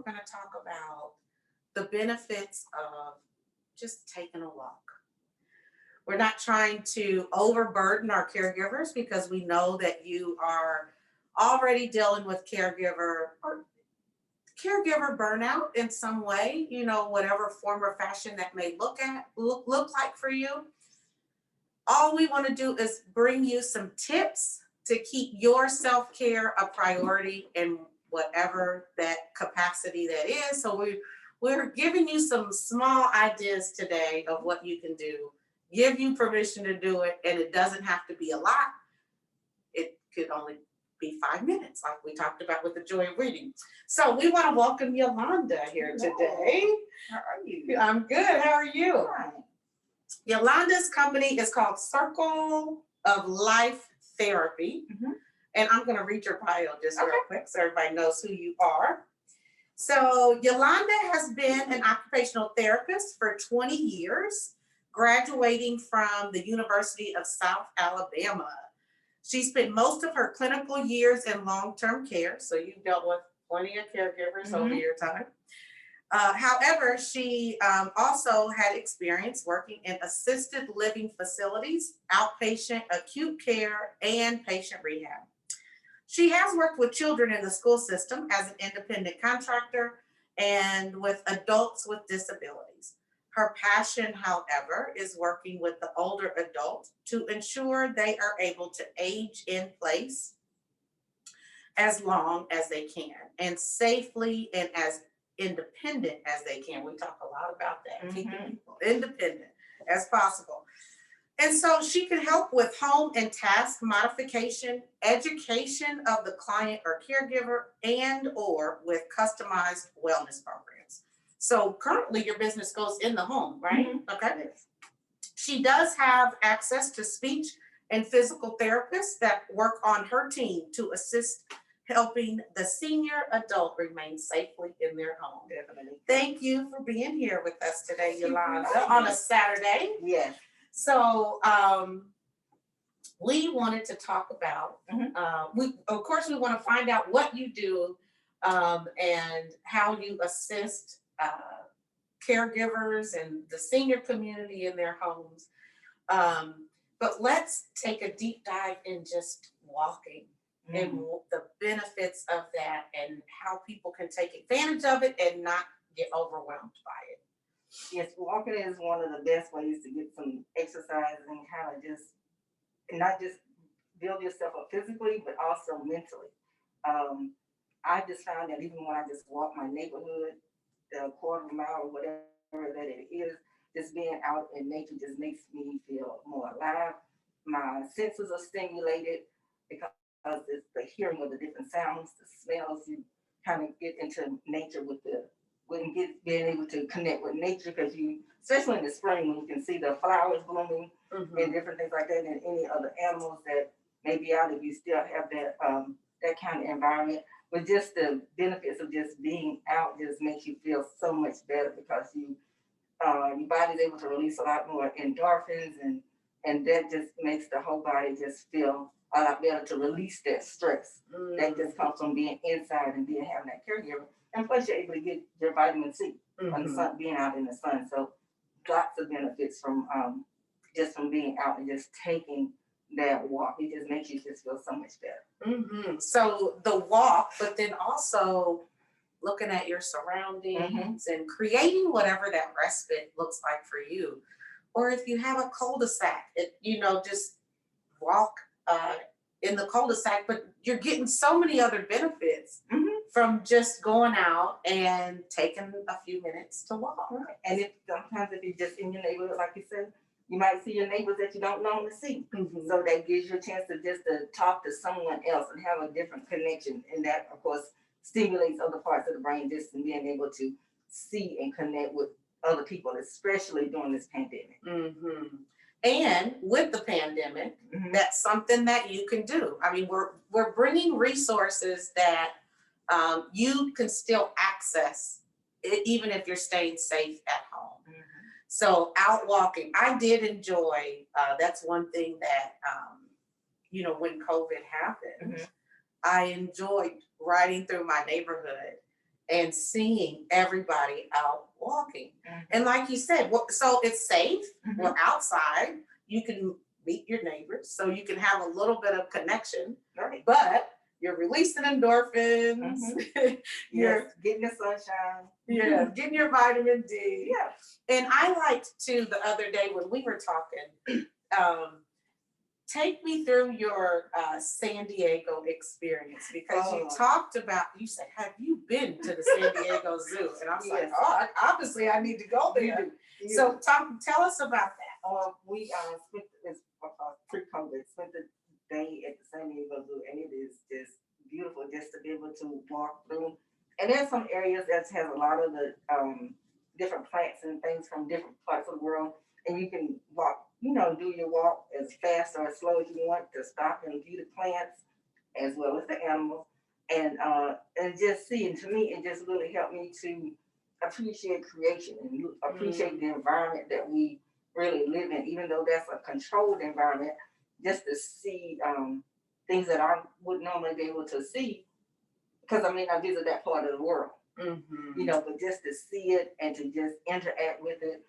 we're going to talk about the benefits of just taking a walk. We're not trying to overburden our caregivers because we know that you are already dealing with caregiver burnout in some way, whatever form or fashion that may look like for you. All we want to do is bring you some tips to keep your self-care a priority in whatever that capacity that is. So we're giving you some small ideas today of what you can do, give you permission to do it, and it doesn't have to be a lot. It could only be 5 minutes, like we talked about with the joy of reading. So we want to welcome Yolanda here today. How are you? I'm good. How are you? Fine. Yolanda's company is called Circle of Life Therapy. Mm-hmm. And I'm going to read your bio just real quick so everybody knows who you are. So Yolanda has been an occupational therapist for 20 years, graduating from the University of South Alabama. She spent most of her clinical years in long-term care, so you've dealt with plenty of caregivers over your time. However, she also had experience working in assisted living facilities, outpatient acute care, and patient rehab. She has worked with children in the school system as an independent contractor and with adults with disabilities. Her passion, however, is working with the older adults to ensure they are able to age in place as long as they can and safely and as independent as they can. We talk a lot about that, keeping people independent as possible. And so she can help with home and task modification, education of the client or caregiver, and or with customized wellness programs. So currently your business goes in the home, right? Okay. She does have access to speech and physical therapists that work on her team to assist helping the senior adult remain safely in their home. Definitely. Thank you for being here with us today, Yolanda, on a Saturday. Yes. So we wanted to talk about, we want to find out what you do and how you assist caregivers and the senior community in their homes. But let's take a deep dive in just walking and the benefits of that and how people can take advantage of it and not get overwhelmed by it. Yes, walking is one of the best ways to get some exercise and kind of just, not just build yourself up physically, but also mentally. I just found that even when I just walk my neighborhood, the quarter of a mile or whatever that it is, just being out in nature just makes me feel more alive. My senses are stimulated because it's the hearing of the different sounds, the smells. You kind of get into nature with being able to connect with nature, because especially in the spring when you can see the flowers blooming and different things like that, and any other animals that may be out, if you still have that kind of environment. But just the benefits of just being out just makes you feel so much better, because your body's able to release a lot more endorphins, and that just makes the whole body just feel a lot better to release that stress that just comes from being inside and having that caregiver. And plus, you're able to get your vitamin C from the sun, being out in the sun. So lots of benefits from just from being out and just taking that walk. It just makes you just feel so much better. So the walk, but then also looking at your surroundings and creating whatever that respite looks like for you. Or if you have a cul-de-sac, just walk in the cul-de-sac, but you're getting so many other benefits from just going out and taking a few minutes to walk. Right. And sometimes if you're just in your neighborhood, like you said, you might see your neighbors that you don't normally see. So that gives you a chance to talk to someone else and have a different connection. And that, of course, stimulates other parts of the brain, just in being able to see and connect with other people, especially during this pandemic. And with the pandemic, that's something that you can do. I mean, we're bringing resources that you can still access, even if you're staying safe at home. So out walking, I did enjoy, that's one thing that, when COVID happened, I enjoyed riding through my neighborhood and seeing everybody out walking. Mhm. And like you said, so it's safe. Mhm. We're outside. You can meet your neighbors, so you can have a little bit of connection. Right. But you're releasing endorphins. You're Yes, getting the sunshine. yeah, getting your vitamin D. Yeah. And I liked too the other day when we were talking. Take me through your San Diego experience, because you talked about, you said, have you been to the San Diego Zoo? And I was like, Yes. oh, obviously I need to go You there. do. You So do. tell us about that. We spent this pre-COVID, spent the day at the San Diego Zoo, and it is just beautiful just to be able to walk through. And there's some areas that has a lot of the different plants and things from different parts of the world, and you can walk, do your walk as fast or as slow as you want to stop and view the plants as well as the animals, and just seeing. To me, it just really helped me to appreciate creation and appreciate the environment that we really live in, even though that's a controlled environment. Just to see things that I would normally be able to see, because I may not visit that part of the world, but just to see it and to just interact with it.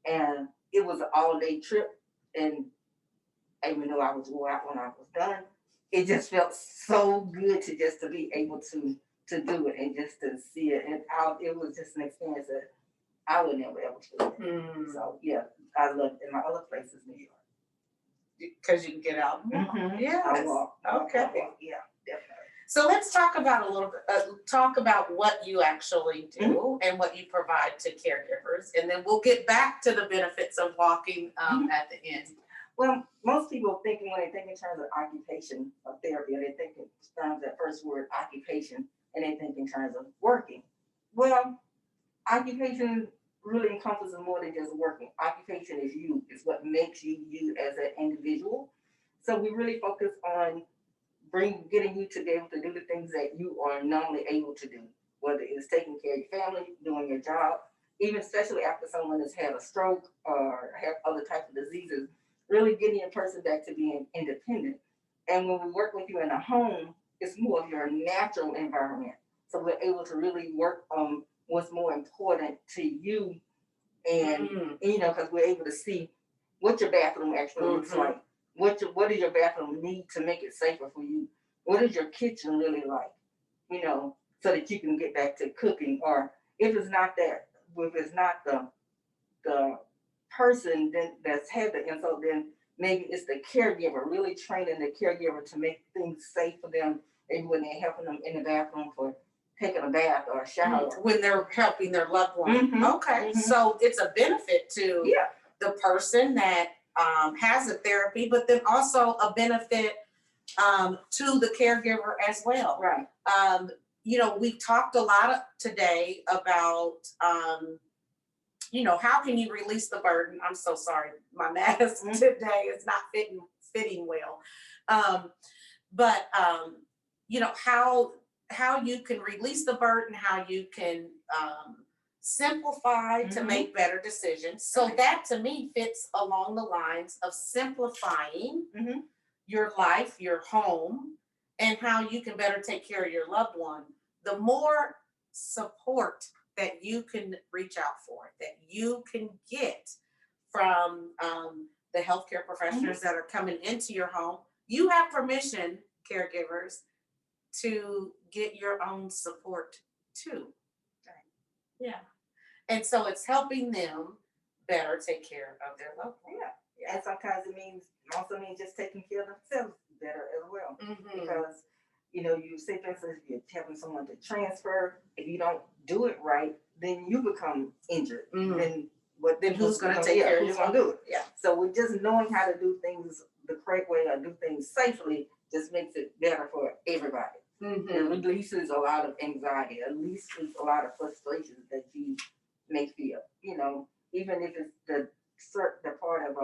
And it was an all-day trip, and even though I was wore out when I was done, it just felt so good to be able to do it and just to see it. And it was just an experience that I would never ever forget. So yeah, I loved it. In my other places, New York. Because you can get out and walk. Yeah. I walk. Okay. Yeah, definitely. So let's talk about talk about what you actually do and what you provide to caregivers, and then we'll get back to the benefits of walking at the end. Well, most people thinking when they think in terms of occupation of therapy, they think in terms of that first word occupation, and they think in terms of working. Well, occupation really encompasses more than just working. Occupation is you. It's what makes you you as an individual. So we really focus on getting you to be able to do the things that you are normally able to do, whether it's taking care of your family, doing your job, even especially after someone has had a stroke or have other types of diseases, really getting a person back to being independent. And when we work with you in a home, it's more of your natural environment. So we're able to really work on what's more important to you, and because we're able to see what your bathroom actually looks like. What does your bathroom need to make it safer for you? What is your kitchen really like? So that you can get back to cooking. Or if it's not the person that's had the insult, then maybe it's the caregiver, really training the caregiver to make things safe for them, maybe when they're helping them in the bathroom for taking a bath or a shower. When they're helping their loved one. Okay. So it's a benefit to the person that has a therapy, but then also a benefit to the caregiver as well. Right. We've talked a lot today about, how can you release the burden? I'm so sorry, my mask today is not fitting well. But how you can release the burden, how you can simplify to make better decisions. So that to me fits along the lines of simplifying your life, your home, and how you can better take care of your loved one. The more support that you can reach out for, that you can get from the healthcare professionals that are coming into your home, you have permission, caregivers, to get your own support too. Yeah. And so it's helping them better take care of their loved one. Yeah. And sometimes it also means just taking care of themselves better as well. Because, you say, for instance, if you're having someone to transfer, if you don't do it right, then you become injured. Then who's going to take care of you? Who's going to do it? Yeah. So we're just knowing how to do things the correct way or do things safely just makes it better for everybody. It releases a lot of anxiety, it releases a lot of frustrations that you may feel. Even if it's the part of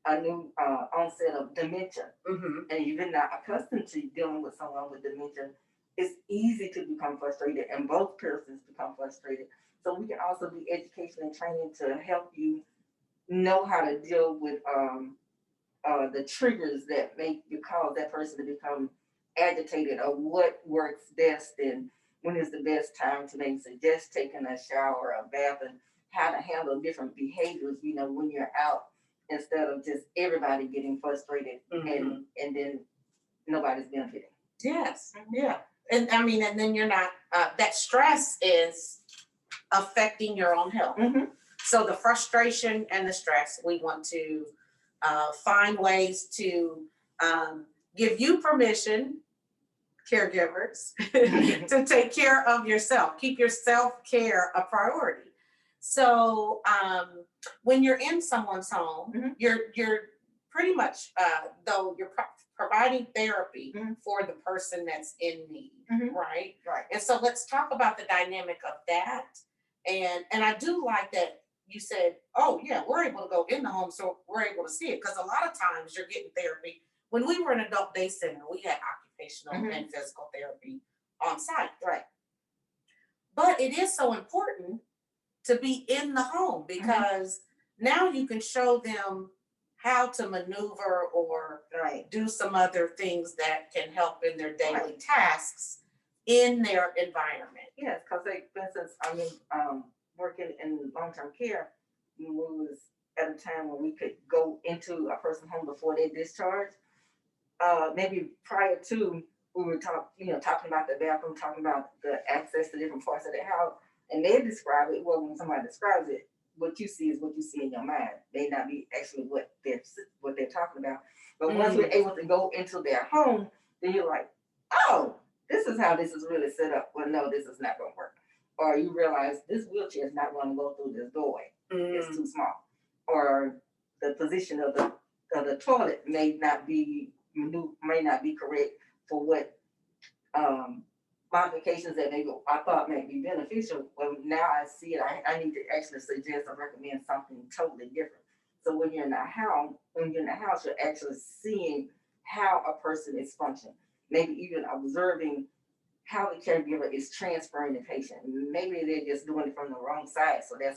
a new onset of dementia, and you're not accustomed to dealing with someone with dementia, it's easy to become frustrated, and both persons become frustrated. So we can also do education and training to help you know how to deal with the triggers that may cause that person to become agitated, or what works best, and when is the best time to maybe suggest taking a shower or a bath, and how to handle different behaviors, when you're out, instead of just everybody getting frustrated and then nobody's benefiting. Yes, yeah. And I mean, and then you're not, that stress is affecting your own health. So the frustration and the stress, we want to find ways to give you permission, caregivers, to take care of yourself. Keep your self-care a priority. So when you're in someone's home, you're pretty much, though you're providing therapy for the person that's in need, right? Right. And so let's talk about the dynamic of that. And I do like that you said, oh yeah, we're able to go in the home, so we're able to see it. Because a lot of times you're getting therapy. When we were in adult day center, we had occupational and physical therapy on site. Right. But it is so important to be in the home, because now you can show them how to maneuver or do some other things that can help in their daily tasks in their environment. Yes, because for instance, working in long-term care, we was at a time when we could go into a person's home before they discharge. Maybe prior to, we were talking about the bathroom, talking about the access to different parts of the house, and they describe it. Well, when somebody describes it, what you see is what you see in your mind. May not be actually what they're talking about. But once we're able to go into their home, then you're like, oh, this is how this is really set up. Well, no, this is not going to work. Or you realize this wheelchair is not going to go through this doorway. It's too small. Or the position of the toilet may not be correct for what modifications that maybe I thought may be beneficial. Well, now I see it. I need to actually suggest or recommend something totally different. So when you're in the house, you're actually seeing how a person is functioning. Maybe even observing how the caregiver is transferring the patient. Maybe they're just doing it from the wrong side, so they're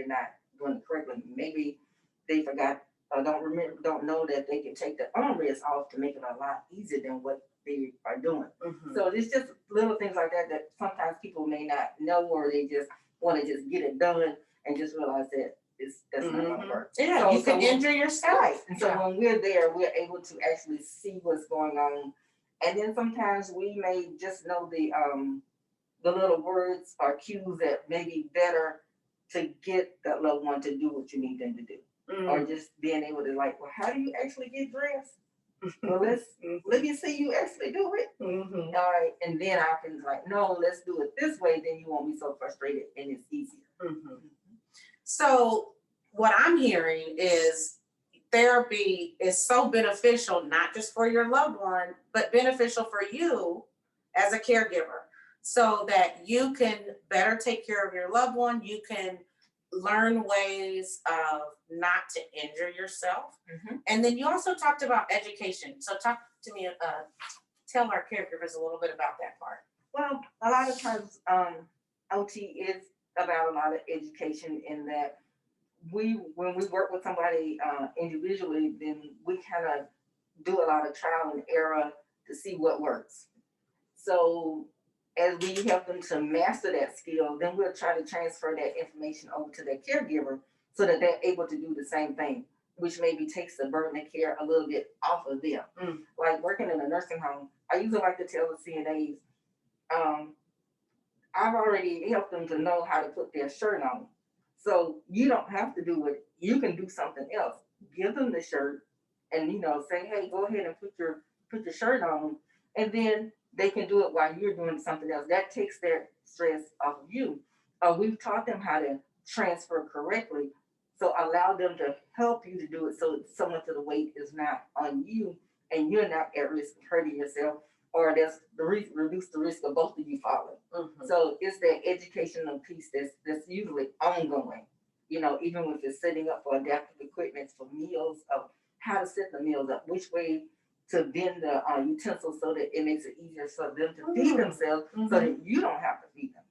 not doing it correctly. Maybe they forgot or don't know that they can take the armrest off to make it a lot easier than what they are doing. So it's just little things like that sometimes people may not know, or they just want to just get it done and just realize that that's not going to work. Yeah, so, you can injure yourself. Right. And so when we're there, we're able to actually see what's going on. And then sometimes we may just know the little words or cues that may be better to get that loved one to do what you need them to do. Or just being able to well, how do you actually get dressed? Well, let me see you actually do it. All right. And then I can no, let's do it this way. Then you won't be so frustrated and it's easier. So what I'm hearing is therapy is so beneficial, not just for your loved one, but beneficial for you as a caregiver, so that you can better take care of your loved one. You can learn ways of not to injure yourself. And then you also talked about education. So talk to me, tell our caregivers a little bit about that part. Well, a lot of times OT is about a lot of education, in that when we work with somebody individually, then we kind of do a lot of trial and error to see what works. So as we help them to master that skill, then we'll try to transfer that information over to their caregiver so that they're able to do the same thing, which maybe takes the burden of care a little bit off of them. Like working in a nursing home, I usually like to tell the CNAs, I've already helped them to know how to put their shirt on. So you don't have to do it. You can do something else. Give them the shirt and, say, hey, go ahead and put your shirt on. And then they can do it while you're doing something else. That takes their stress off of you. We've taught them how to transfer correctly. So allow them to help you to do it, so much of the weight is not on you and you're not at risk of hurting yourself, or there's reduce the risk of both of you falling. So it's that educational piece that's usually ongoing. Even with the setting up for adaptive equipment for meals, of how to set the meals up, which way to bend the utensils so that it makes it easier for them to feed themselves, so that you don't have to feed them.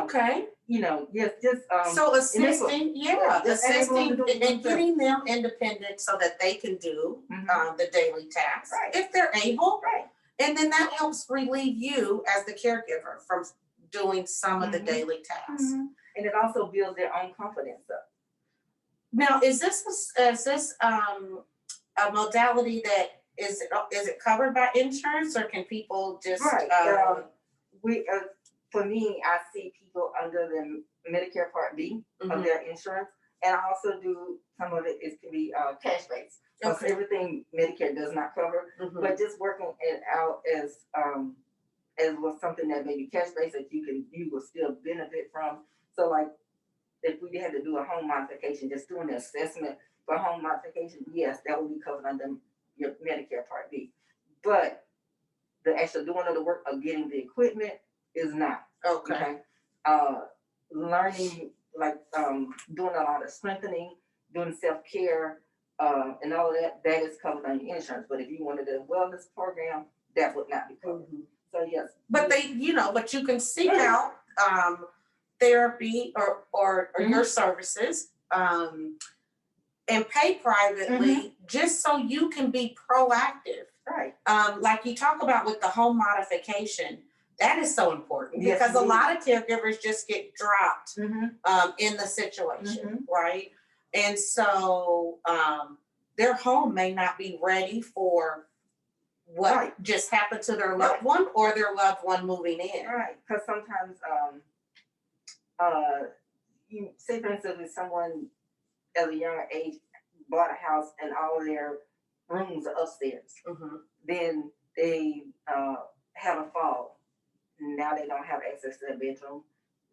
Okay. Yes, just so assisting, assisting and themselves. getting them independent so that they can do the daily tasks if they're able. Right. And then that helps relieve you as the caregiver from doing some of the daily tasks. And it also builds their own confidence up. Now, is this a modality that is it covered by insurance, or can people just Right. For me, I see people under the Medicare Part B of their insurance, and I also do some of it can be cash based. Because everything Medicare does not cover, but just working it out as was something that maybe cash based that you will still benefit from. So like if we had to do a home modification, just doing the assessment for home modification, yes, that would be covered under your Medicare Part B. But the actual doing of the work of getting the equipment is not. Okay. Learning, like doing a lot of strengthening, doing self-care, and all of that is covered under insurance. But if you wanted a wellness program, that would not be covered. So yes. But but you can seek out therapy or your services and pay privately just so you can be proactive. Right. Like you talk about with the home modification, that is so important because a lot of caregivers just get dropped in the situation, right? And so their home may not be ready for what just happened to their loved one or their loved one moving in. Right, because sometimes you say, for instance, if someone at a younger age bought a house and all their rooms are upstairs, then they have a fall. Now they don't have access to their bedroom,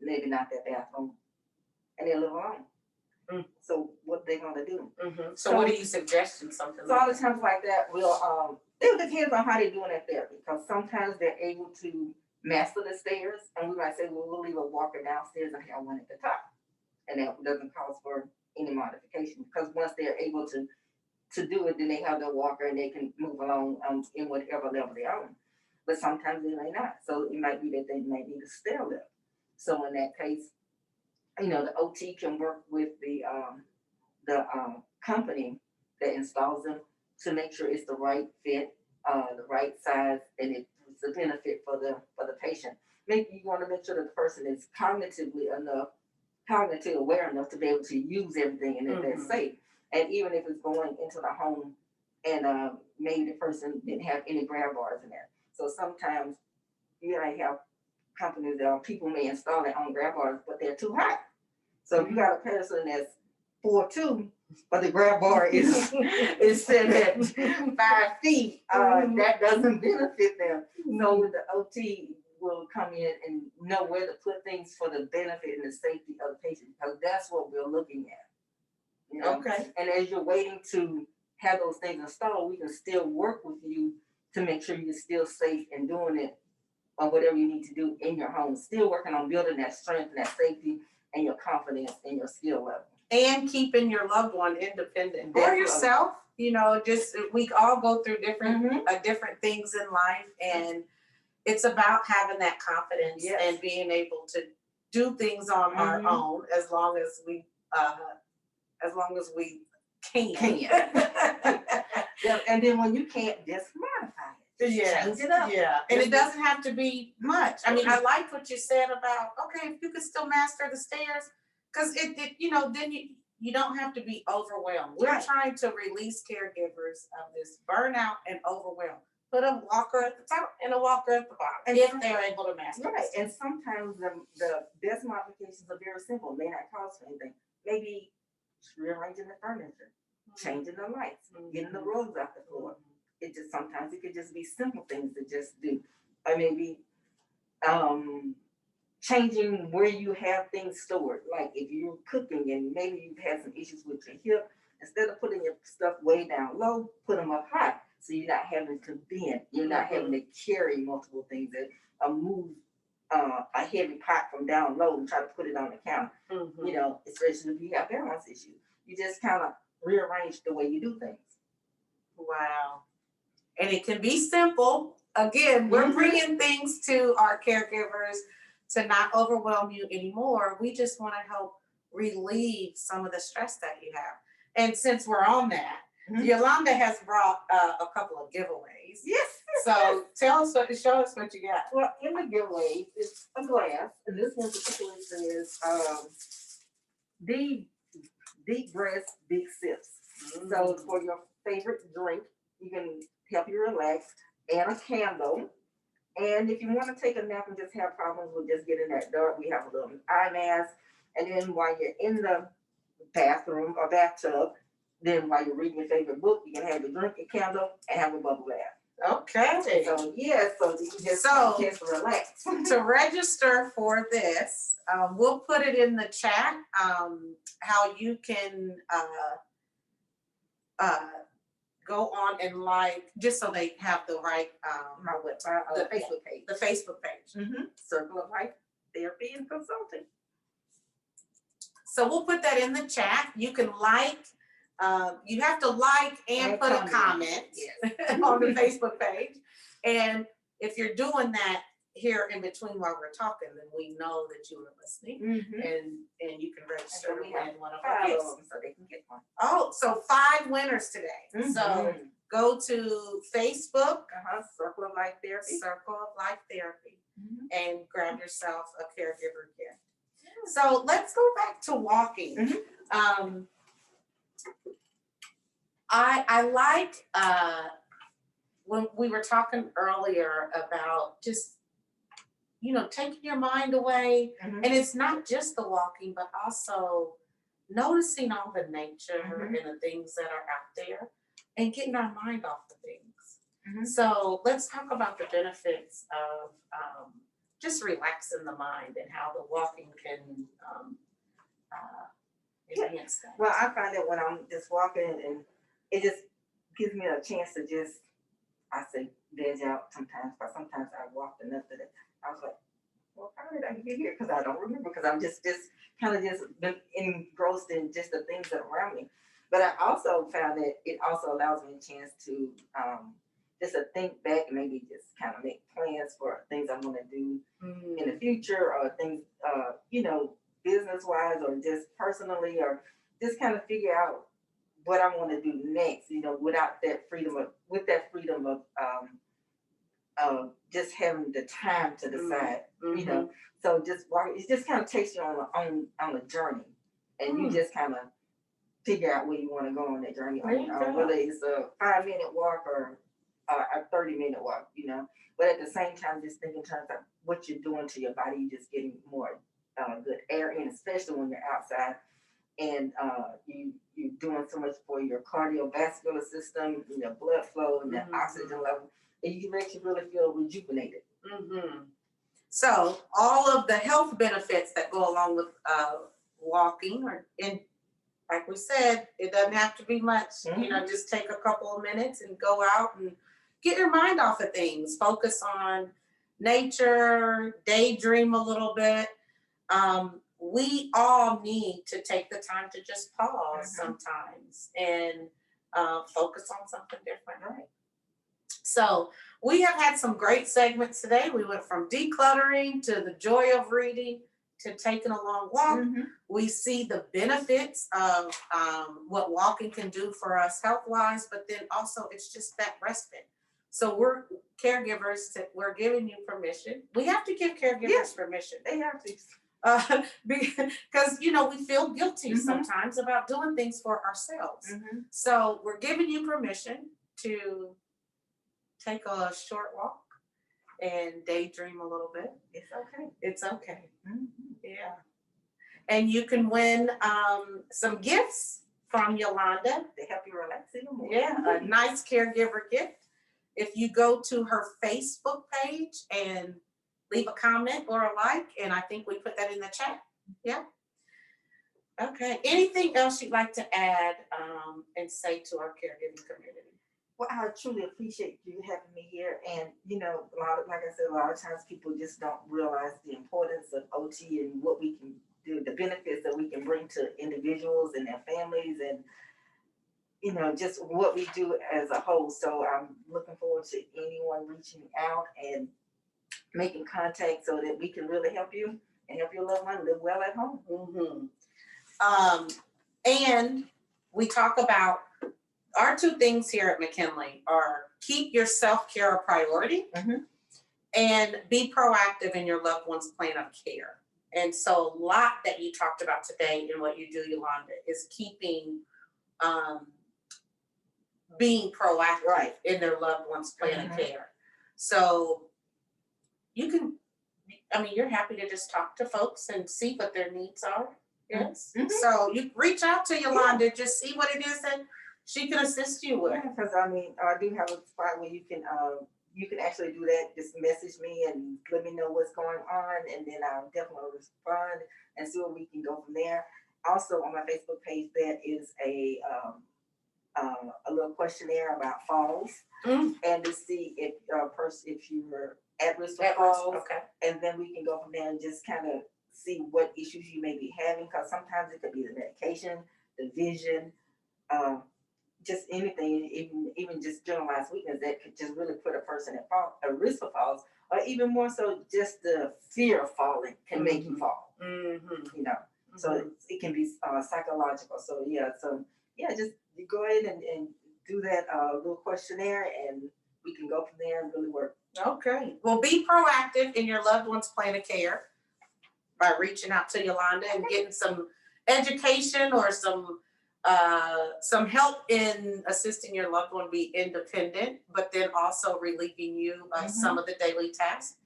maybe not their bathroom, and they live alone. So what they gonna do? So what are you suggesting? Something. So all the times like that, it depends on how they're doing that therapy. Because sometimes they're able to master the stairs, and we might say, well, we'll leave a walker downstairs and have one at the top, and that doesn't cause for any modification. Because once they're able to do it, then they have their walker and they can move along in whatever level they're on. But sometimes they may not. So it might be that they may need a stair lift. So in that case, the OT can work with the company that installs them to make sure it's the right fit, the right size, and it's a benefit for the patient. Maybe you want to make sure that the person is cognitively aware enough to be able to use everything and that they're safe. And even if it's going into the home and maybe the person didn't have any grab bars in there. So sometimes you might have companies that people may install their own grab bars, but they're too high. So if you got a person that's 4'2", but the grab bar is set at 5 feet, that doesn't benefit them. So with the OT will come in and know where to put things for the benefit and the safety of the patient, because that's what we're looking at. Okay. And as you're waiting to have those things installed, we can still work with you to make sure you're still safe and doing it or whatever you need to do in your home. Still working on building that strength and that safety and your confidence and your skill level. And keeping your loved one independent. Or yourself, just we all go through different things in life, and it's about having that confidence and being able to do things on our own as long as we can. And then when you can't, just modify it. Change it up. Yeah. And it doesn't have to be much. I mean, I liked what you said about, if you could still master the stairs, because then you don't have to be overwhelmed. We're trying to release caregivers of this burnout and overwhelm. Put a walker at the top and a walker at the bottom if they're able to master. Right. And sometimes the best modifications are very simple. May not cost anything. Maybe rearranging the furniture, changing the lights, getting the rugs off the floor. Sometimes it could just be simple things to just do. Or maybe changing where you have things stored. Like if you're cooking and maybe you've had some issues with your hip, instead of putting your stuff way down low, put them up high. So you're not having to bend. You're not having to carry multiple things that move a heavy pot from down low and try to put it on the counter. Especially if you have balance issues. You just kind of rearrange the way you do things. Wow. And it can be simple. Again, we're bringing things to our caregivers to not overwhelm you anymore. We just want to help relieve some of the stress that you have. And since we're on that, Yolanda has brought a couple of giveaways. Yes. So show us what you got. Well, in the giveaway, it's a glass, and this one particularly says, deep breaths, big sips. So for your favorite drink, you can help you relax, and a candle. And if you want to take a nap and just have problems with just getting that dark, we have a little eye mask. And then while you're in the bathroom or bathtub, then while you're reading your favorite book, you can have your drink, a candle, and have a bubble bath. Okay. So yeah, so you can just relax. To register for this, we'll put it in the chat, how you can go on and just so they have the right The Facebook page. The Facebook page. Circle of Life Therapy and Consulting. So we'll put that in the chat. You can you have to like and put a comment on the Facebook page. And if you're doing that here in between while we're talking, then we know that you are listening, and you can register to win one of our gifts. So they can get one. Oh, so 5 winners today. So go to Facebook, Circle of Life Therapy. Circle of Life Therapy, and grab yourself a caregiver gift. So let's go back to walking. I like when we were talking earlier about just taking your mind away, and it's not just the walking, but also noticing all the nature and the things that are out there, and getting our mind off the things. So let's talk about the benefits of just relaxing the mind and how the walking can enhance that. Well, I find that when I'm just walking, and it just gives me a chance to just, I say, veg out sometimes, but sometimes I walked enough that I was like, well, how did I get here? Because I don't remember, because I'm just kind of just been engrossed in just the things that are around me. But I also found that it also allows me a chance to just to think back and maybe just kind of make plans for things I want to do in the future, or things, business-wise, or just personally, or just kind of figure out what I want to do next, without that freedom of just having the time to decide, So just walk, it just kind of takes you on a journey, and you just kind of figure out where you want to go on that journey, whether it's a 5-minute walk or a 30-minute walk, But at the same time, just think in terms of what you're doing to your body. You're just getting more good air in, especially when you're outside, and you're doing so much for your cardiovascular system, your blood flow, and the oxygen level. And you can actually really feel rejuvenated. So all of the health benefits that go along with walking, like we said, it doesn't have to be much. Just take a couple of minutes and go out and get your mind off of things. Focus on nature, daydream a little bit. We all need to take the time to just pause sometimes and focus on something different, right? So we have had some great segments today. We went from decluttering to the joy of reading to taking a long walk. We see the benefits of what walking can do for us health-wise, but then also it's just that respite. So we're caregivers, we're giving you permission. We have to give caregivers permission. They have to. Because we feel guilty sometimes about doing things for ourselves. So we're giving you permission to take a short walk and daydream a little bit. It's okay. It's okay. Yeah. And you can win some gifts from Yolanda to help you relax even more. Yeah, a nice caregiver gift. If you go to her Facebook page and leave a comment or a like, and I think we put that in the chat. Yeah. Okay. Anything else you'd like to add and say to our caregiving community? Well, I truly appreciate you having me here. And, like I said, a lot of times people just don't realize the importance of OT and what we can do, the benefits that we can bring to individuals and their families, and, just what we do as a whole. So I'm looking forward to anyone reaching out and making contact so that we can really help you and help your loved one live well at home. And we talk about our two things here at McKinley are keep your self-care a priority and be proactive in your loved one's plan of care. And so a lot that you talked about today in what you do, Yolanda, is keeping, being proactive in their loved one's plan of care. So you can, I mean, you're happy to just talk to folks and see what their needs are. Yes. So you reach out to Yolanda, just see what it is that she can assist you with. Yeah, because I mean, I do have a spot where you can actually do that. Just message me and let me know what's going on, and then I'll definitely respond and see what we can go from there. Also on my Facebook page, there is a little questionnaire about falls, and to see if if you're at risk for falls, and then we can go from there and just kind of see what issues you may be having, because sometimes it could be the medication, the vision, just anything, even just generalized weakness that could just really put a person at fault, a risk of falls, or even more so, just the fear of falling can make you fall. You know, so it can be psychological. So just go ahead and do that little questionnaire, and we can go from there and really work. Okay. Well, be proactive in your loved one's plan of care by reaching out to Yolanda and getting some education or some help in assisting your loved one be independent, but then also relieving you of some of the daily tasks.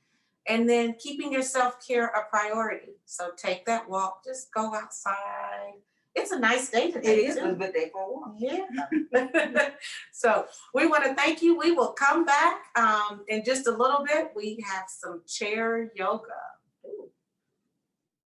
And then keeping your self-care a priority. So take that walk, just go outside. It's a nice day today. It is a good day for a walk. Yeah. So we want to thank you. We will come back in just a little bit. We have some chair yoga.